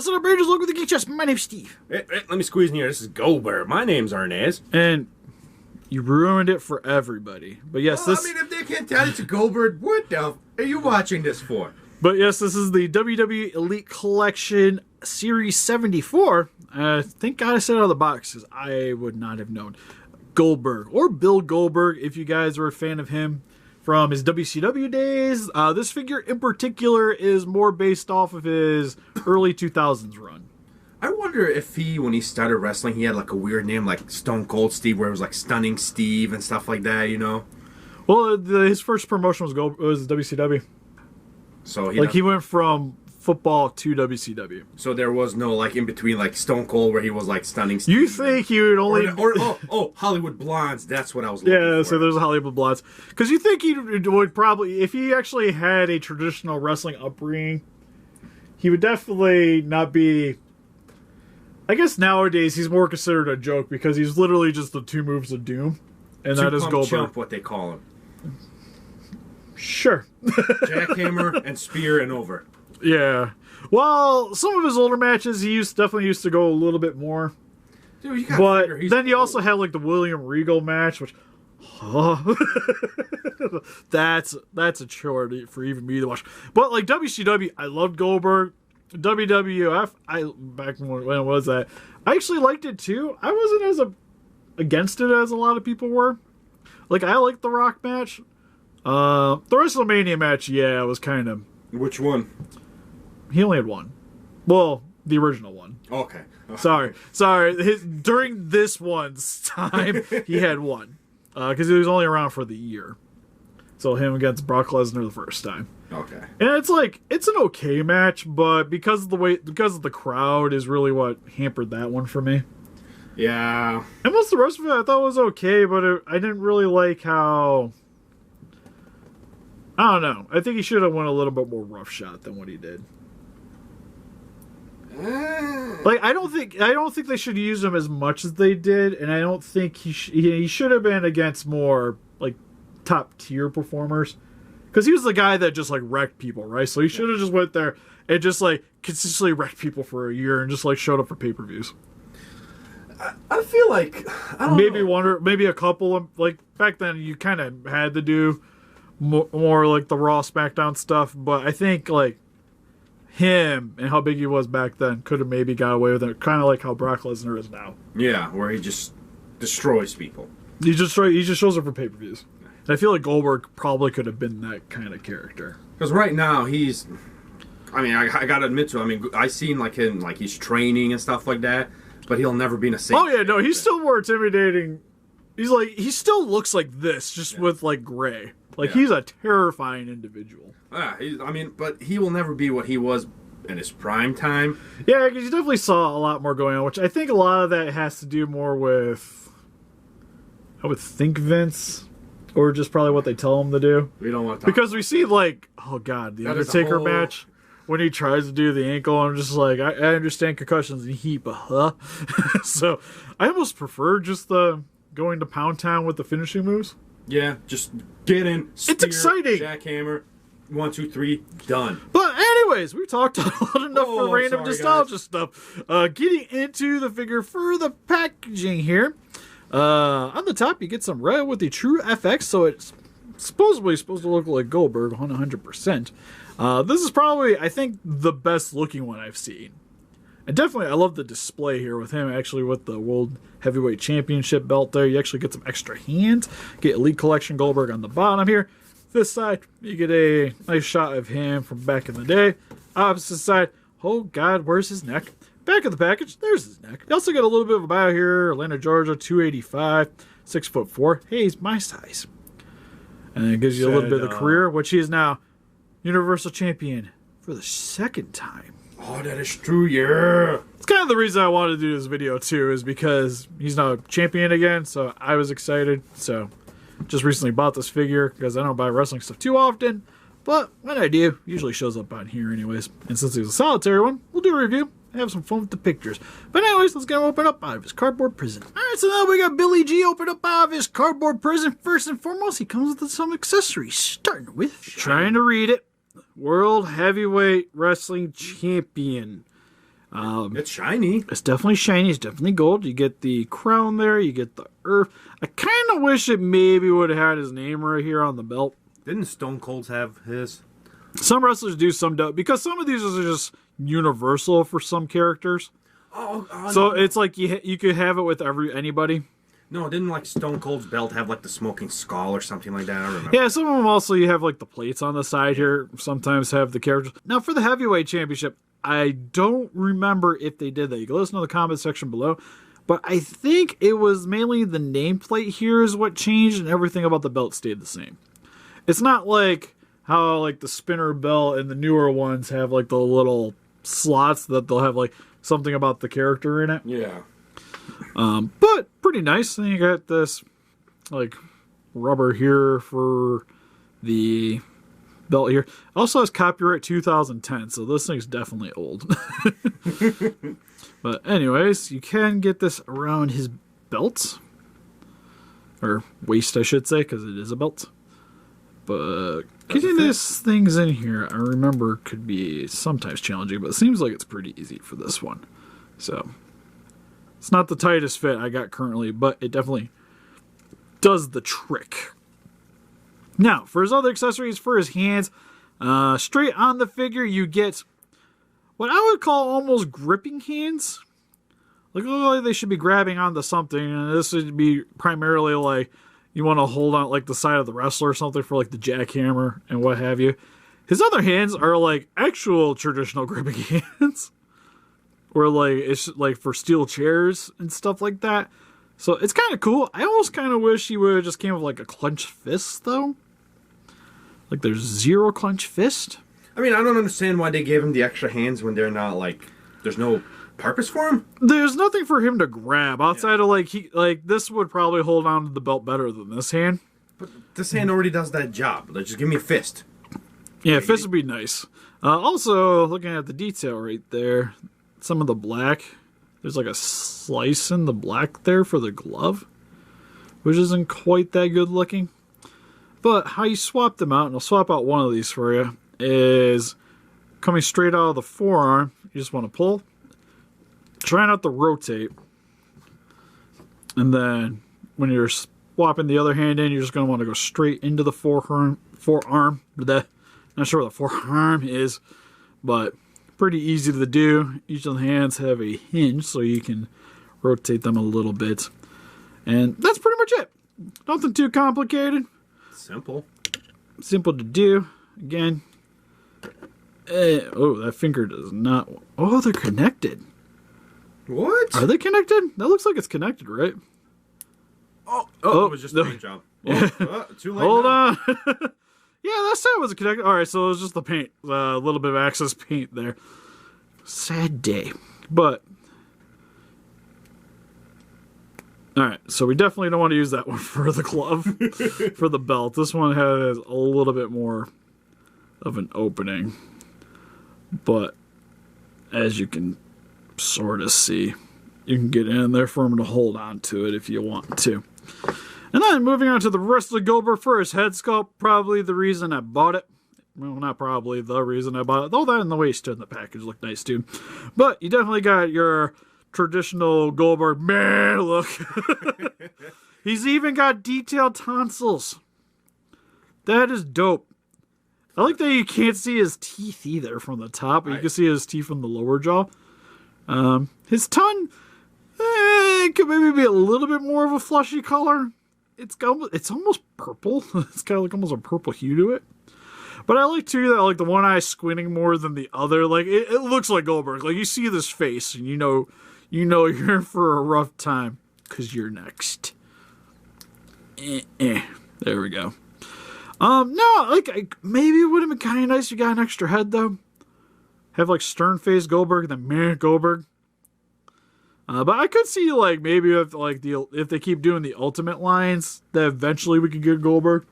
Listen up, Rangers. Look with the Geek Chest. My name's Steve. Hey, let me squeeze in here. This is Goldberg. My name's Arnaz. And you ruined it for everybody. But yes, I mean, if they can't tell it's Goldberg, what the f are you watching this for? But yes, this is the WWE Elite Collection Series 74. Thank God I said it out of the box, because I would not have known. Goldberg, or Bill Goldberg, if you guys were a fan of him from his WCW days. This figure in particular is more based off of his early 2000s run. I wonder if when he started wrestling, he had like a weird name like Stone Cold Steve, where it was like Stunning Steve and stuff like that, you know? Well, his first promotion was WCW. So he went from football to WCW. So there was no like in between like Stone Cold where he was like Stunning Steve. You think he would only Hollywood Blondes? That's what I was looking for. Yeah, so there's Hollywood Blondes. Because you think he would probably, if he actually had a traditional wrestling upbringing, he would definitely not be. I guess nowadays he's more considered a joke because he's literally just the two moves of doom, and that is Goldberg. Chump, what they call him. Sure. Jackhammer and spear and over. Yeah. Well, some of his older matches he definitely used to go a little bit more. Dude, you got but then you also had like the William Regal match, which that's a chore for even me to watch. But like WCW, I loved Goldberg. WWF, back when was that? I actually liked it too. I wasn't as against it as a lot of people were. Like I liked the Rock match. The WrestleMania match, yeah, it was kind of. Which one? He only had one. Well, the original one. Okay. Sorry. During this one's time, he had one. Because he was only around for the year. So him against Brock Lesnar the first time. Okay. And it's an okay match, but because of the crowd is really what hampered that one for me. Yeah. And most of the rest of it I thought was okay, but I didn't really like how. I don't know. I think he should have went a little bit more rough shot than what he did. Like I don't think they should use him as much as they did, and I don't think he should have been against more like top tier performers, because he was the guy that just like wrecked people, right? So he should have just went there and just like consistently wrecked people for a year and just like showed up for pay-per-views. I feel like I don't know. Maybe a couple of, like back then you kind of had to do more like the Raw SmackDown stuff, but I think like him and how big he was back then could have maybe got away with it, kind of like how Brock Lesnar is now. Yeah, where he just destroys people. He just shows up for pay-per-views. And I feel like Goldberg probably could have been that kind of character. Because right now he's, I mean, I gotta admit to him, I mean, I seen like him, like he's training and stuff like that, but he'll never be in a safe. Oh yeah, no, he's still more intimidating. He still looks like this, just with like gray. Like he's a terrifying individual. But he will never be what he was in his prime time. Yeah, because you definitely saw a lot more going on, which I think a lot of that has to do more with, I would think, Vince, or just probably what they tell him to do. We don't want to talk because we see like, oh god, the Undertaker match when he tries to do the ankle, and I'm just like, I understand concussions and heat, but so I almost prefer just the going to Pound Town with the finishing moves. Yeah, just get in. Spear, it's exciting. Jackhammer, 1, 2, 3, done. But anyways, we talked a lot enough for random nostalgia stuff. Getting into the figure for the packaging here. On the top, you get some red with the True FX, so it's supposedly supposed to look like Goldberg 100%. This is probably, I think, the best looking one I've seen. And definitely, I love the display here with him, actually, with the World Heavyweight Championship belt there. You actually get some extra hands. Get Elite Collection Goldberg on the bottom here. This side, you get a nice shot of him from back in the day. Opposite side, oh God, where's his neck? Back of the package, there's his neck. You also get a little bit of a bio here. Atlanta, Georgia, 285, 6'4". Hey, he's my size. And it gives you a little bit of the career, which he is now Universal Champion for the second time. Oh, that is true, yeah. It's kind of the reason I wanted to do this video, too, is because he's now champion again, so I was excited. So, just recently bought this figure, because I don't buy wrestling stuff too often, but when I do, usually shows up on here anyways. And since he's a solitary one, we'll do a review, have some fun with the pictures. But anyways, let's get him open up out of his cardboard prison. Alright, so now we got Billy G open up out of his cardboard prison. First and foremost, he comes with some accessories, starting with, trying to read it, World Heavyweight Wrestling Champion. It's shiny. It's definitely shiny. It's definitely gold. You get the crown there. You get the earth. I kind of wish it maybe would have had his name right here on the belt. Didn't Stone Cold's have his? Some wrestlers do, some don't. Because some of these are just universal for some characters. So it's like you could have it with anybody. No, didn't like Stone Cold's belt have like the smoking skull or something like that? I don't remember. Yeah, some of them also you have like the plates on the side here. Sometimes have the characters. Now for the heavyweight championship, I don't remember if they did that. You can listen to the comment section below. But I think it was mainly the nameplate here is what changed, and everything about the belt stayed the same. It's not like how like the spinner belt and the newer ones have like the little slots that they'll have like something about the character in it. Yeah. But pretty nice. Then you got this like rubber here for the belt here. Also has copyright 2010, so this thing's definitely old. But anyways, you can get this around his belt. Or waist, I should say, because it is a belt. But getting these things in here, I remember, could be sometimes challenging, but it seems like it's pretty easy for this one. So, it's not the tightest fit I got currently, but it definitely does the trick. Now, for his other accessories, for his hands, straight on the figure, you get what I would call almost gripping hands. Like, oh, they should be grabbing onto something, and this would be primarily like you want to hold on like the side of the wrestler or something for like the jackhammer and what have you. His other hands are like actual traditional gripping hands. Or like it's like for steel chairs and stuff like that. So it's kind of cool. I almost kind of wish he would have just came with like a clenched fist though. Like there's zero clenched fist. I mean, I don't understand why they gave him the extra hands when they're not like there's no purpose for him. There's nothing for him to grab outside of like this would probably hold on to the belt better than this hand. But this hand already does that job. Like, just give me a fist. Yeah, fist would be nice. Also, looking at the detail right there, some of the black, there's like a slice in the black there for the glove, which isn't quite that good looking. But how you swap them out, and I'll swap out one of these for you, is coming straight out of the forearm. You just want to pull. Try not to rotate. And then when you're swapping the other hand in, you're just going to want to go straight into the forearm. Not sure what the forearm is, but pretty easy to do. Each of the hands have a hinge, so you can rotate them a little bit. And that's pretty much it. Nothing too complicated. Simple. Simple to do. Again. Oh, that finger does not... Oh, they're connected. What? Are they connected? That looks like it's connected, right? Oh, it was just a paint job. Too late. Hold on. Yeah, that side wasn't connected. All right, so it was just the paint. A little bit of excess paint there. Sad day. But... All right, so we definitely don't want to use that one for the glove, for the belt. This one has a little bit more of an opening. But as you can sort of see, you can get in there for him to hold on to it if you want to. And then moving on to the rest of the Goldberg for his head sculpt, probably the reason I bought it. Well, not probably the reason I bought it, though that and the waist in the package looked nice too. But you definitely got your traditional Goldberg man look. He's even got detailed tonsils. That is dope. I like that you can't see his teeth either from the top, but you can see his teeth from the lower jaw. His tongue, it could maybe be a little bit more of a fleshy color. It's almost purple. It's kind of like almost a purple hue to it. But I like too that like the one eye squinting more than the other. Like it looks like Goldberg. Like you see this face and you know you're in for a rough time because you're next. There we go. No, like maybe it would have been kind of nice if you got an extra head though. Have like stern face Goldberg, then meh Goldberg. But I could see like maybe if they keep doing the ultimate lines, that eventually we could get Goldberg.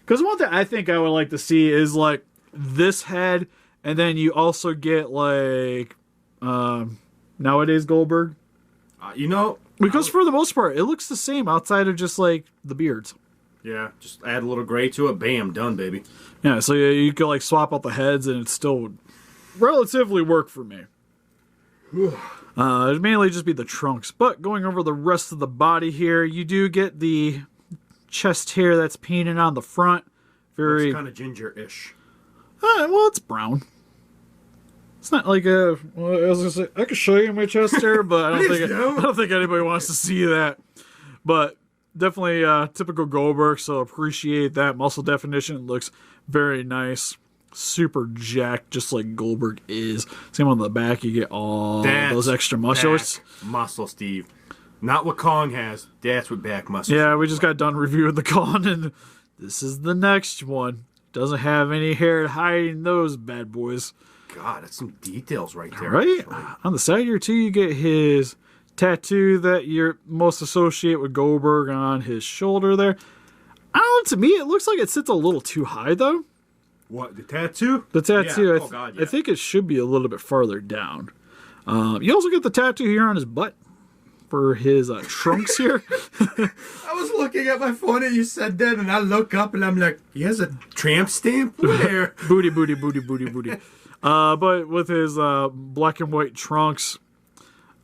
Because one thing I think I would like to see is like this head, and then you also get like nowadays Goldberg. Because for the most part, it looks the same outside of just like the beards. Yeah, just add a little gray to it. Bam, done, baby. Yeah, so you could like swap out the heads, and it still would relatively work for me. It'd mainly just be the trunks. But going over the rest of the body here, you do get the chest hair that's painted on the front. Very It's kind of ginger-ish. well, it's brown. It's not like a. Well, I was gonna say I could show you my chest hair, but I don't think anybody wants to see that. But definitely typical Goldberg, so appreciate that muscle definition. Looks very nice, super jacked, just like Goldberg is. Same on the back, you get all those extra muscles. Muscle, Steve. Not what Kong has. That's what back muscle. Yeah, we just got done reviewing the Kong, and this is the next one. Doesn't have any hair hiding those bad boys. God, that's some details right there. Right? Actually. On the side here, too, you get his tattoo that you're most associate with Goldberg on his shoulder there. I don't know, to me, it looks like it sits a little too high, though. What, the tattoo? The tattoo, Yeah. I think it should be a little bit farther down. You also get the tattoo here on his butt for his trunks here. I was looking at my phone and you said that, and I look up and I'm like, he has a tramp stamp there. Booty. But with his black and white trunks,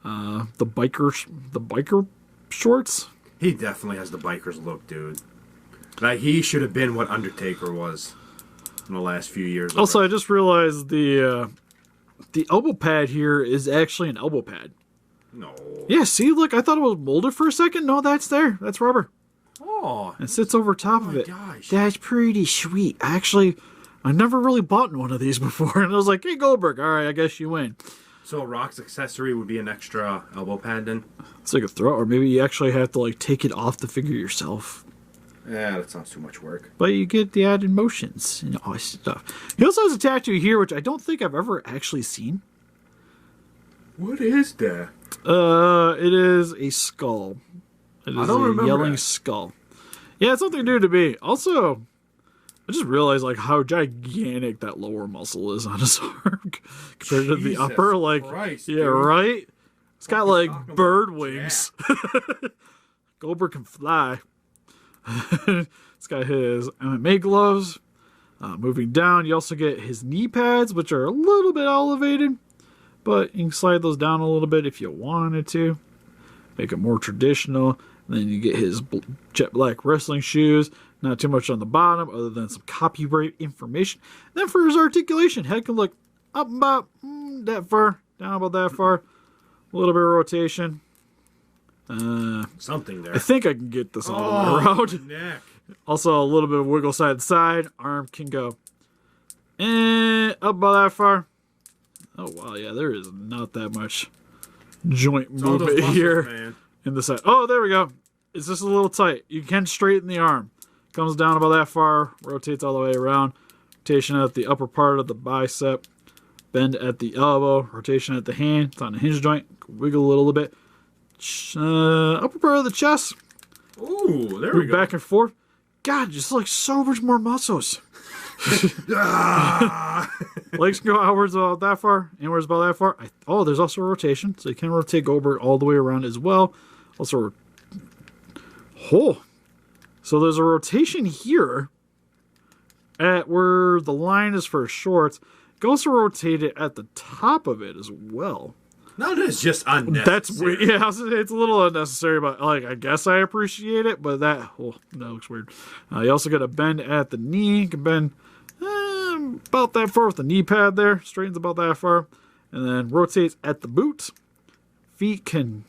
the biker shorts. He definitely has the biker's look, dude. Like, he should have been what Undertaker was in the last few years. Also, I just realized the elbow pad here is actually an elbow pad. No. Yeah, see, look, I thought it was molded for a second. No, that's there. That's rubber. Oh. It sits over top of it. Gosh. That's pretty sweet. Actually, I never really bought one of these before, and I was like, hey, Goldberg, all right, I guess you win. So Rock's accessory would be an extra elbow pad then? It's like a throw, or maybe you actually have to like take it off the figure yourself. Yeah, that sounds too much work. But you get the added motions and all this stuff. He also has a tattoo here, which I don't think I've ever actually seen. What is that? It is a skull. It is a yelling skull. Yeah, it's something new to me. Also, I just realized like how gigantic that lower muscle is on his arm compared to the upper. Like, Christ, yeah, dude. right. It's got like bird wings. Goldberg can fly. It's got his MMA gloves. Moving down, you also get his knee pads, which are a little bit elevated, but you can slide those down a little bit if you wanted to. Make it more traditional. And then you get his jet black wrestling shoes. Not too much on the bottom, other than some copyright information. And then for his articulation, head can look up about that far, down about that far. A little bit of rotation. Something there. I think I can get this all the way around. Neck. Also, a little bit of wiggle side to side. Arm can go up about that far. Oh, wow. Yeah, there is not that much joint movement here man. in the side. Oh, there we go. It's just a little tight. You can straighten the arm. Comes down about that far. Rotates all the way around. Rotation at the upper part of the bicep. Bend at the elbow. Rotation at the hand. It's on the hinge joint. Wiggle a little bit. Upper part of the chest. Ooh, there we go. Back and forth. God, just like so much more muscles. Legs can go outwards about that far, inwards about that far. There's also a rotation, so you can rotate Goldberg all the way around as well. Also, so there's a rotation here at where the line is for shorts. You can also rotate it at the top of it as well. No, that's just unnecessary. That's weird. Yeah, it's a little unnecessary, but like I guess I appreciate it. But that looks weird. You also get a bend at the knee. You can bend about that far with the knee pad there. Straightens about that far, and then rotates at the boot. Feet can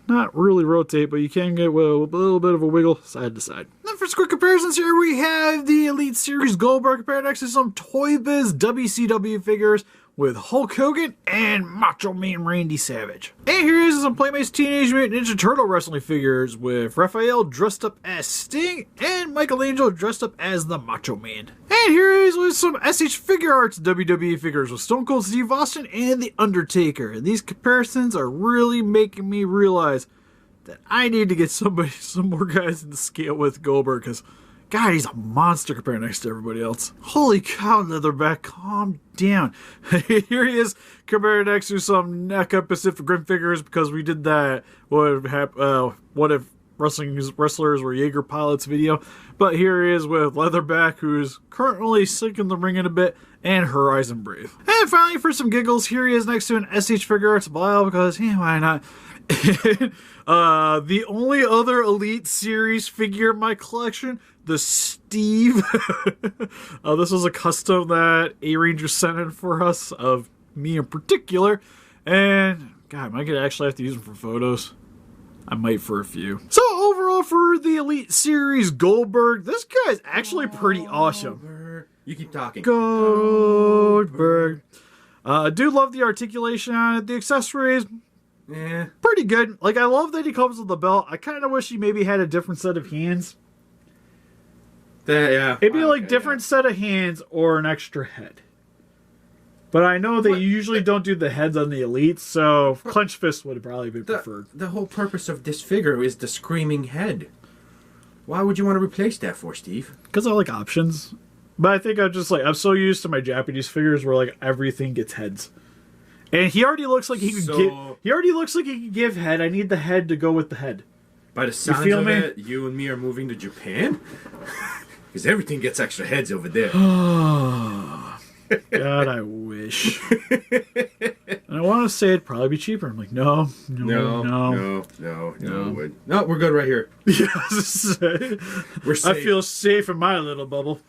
not really rotate, but you can get a little bit of a wiggle side to side. Then for quick comparisons here, we have the Elite Series Goldberg compared next to some Toy Biz WCW figures with Hulk Hogan and Macho Man Randy Savage. And here is some Playmates Teenage Mutant Ninja Turtle wrestling figures with Raphael dressed up as Sting and Michelangelo dressed up as the Macho Man. And here is with some SH Figure Arts WWE figures with Stone Cold Steve Austin and The Undertaker. And these comparisons are really making me realize that I need to get some more guys in the scale with Goldberg, because God, he's a monster compared next to everybody else. Holy cow, Leatherback, calm down. Here he is compared next to some NECA Pacific Rim figures, because we did that. What if wrestlers were Jaeger pilots video. But here he is with Leatherback, who's currently sinking the ring in a bit, and Horizon Brave. And finally, for some giggles, here he is next to an SH Figure Arts Bio, because, why not? The only other Elite Series figure in my collection, the Steve. This was a custom that A-Ranger sent in for us, of me in particular. And, God, am I going to actually have to use them for photos? I might for a few. So, overall, for the Elite Series Goldberg, this guy's actually pretty awesome. You keep talking. Goldberg. I do love the articulation on it. The accessories, pretty good. Like, I love that he comes with the belt. I kind of wish he maybe had a different set of hands. It'd be like different set of hands or an extra head. But I know they usually don't do the heads on the Elite, so clenched fist would probably be preferred. The whole purpose of this figure is the screaming head. Why would you want to replace that for, Steve? Because I like options. But I think I'm so used to my Japanese figures where like everything gets heads. And he already looks like he could give head. I need the head to go with the head. By the sounds of it, you and me are moving to Japan? Because everything gets extra heads over there. God, I wish. And I want to say it'd probably be cheaper. I'm like, no. No, we're good right here. Yes. We're safe. I feel safe in my little bubble.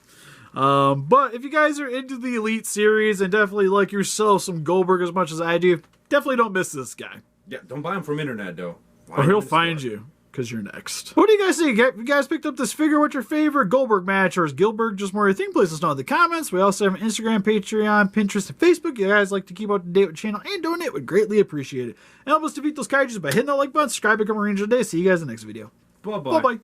But if you guys are into the Elite Series and definitely like yourself some Goldberg as much as I do, definitely don't miss this guy. Yeah, don't buy him from internet, though. Or he'll find you. Because you're next. What do you guys think? If you guys picked up this figure, what's your favorite Goldberg match? Or is Goldberg just more your thing? Please let us know in the comments. We also have an Instagram, Patreon, Pinterest, and Facebook. If you guys like to keep up to date with the channel and donate, we'd greatly appreciate it. And help us defeat those kaijus by hitting that like button, subscribe, become a Ranger today. See you guys in the next video. Bye-bye. Bye-bye.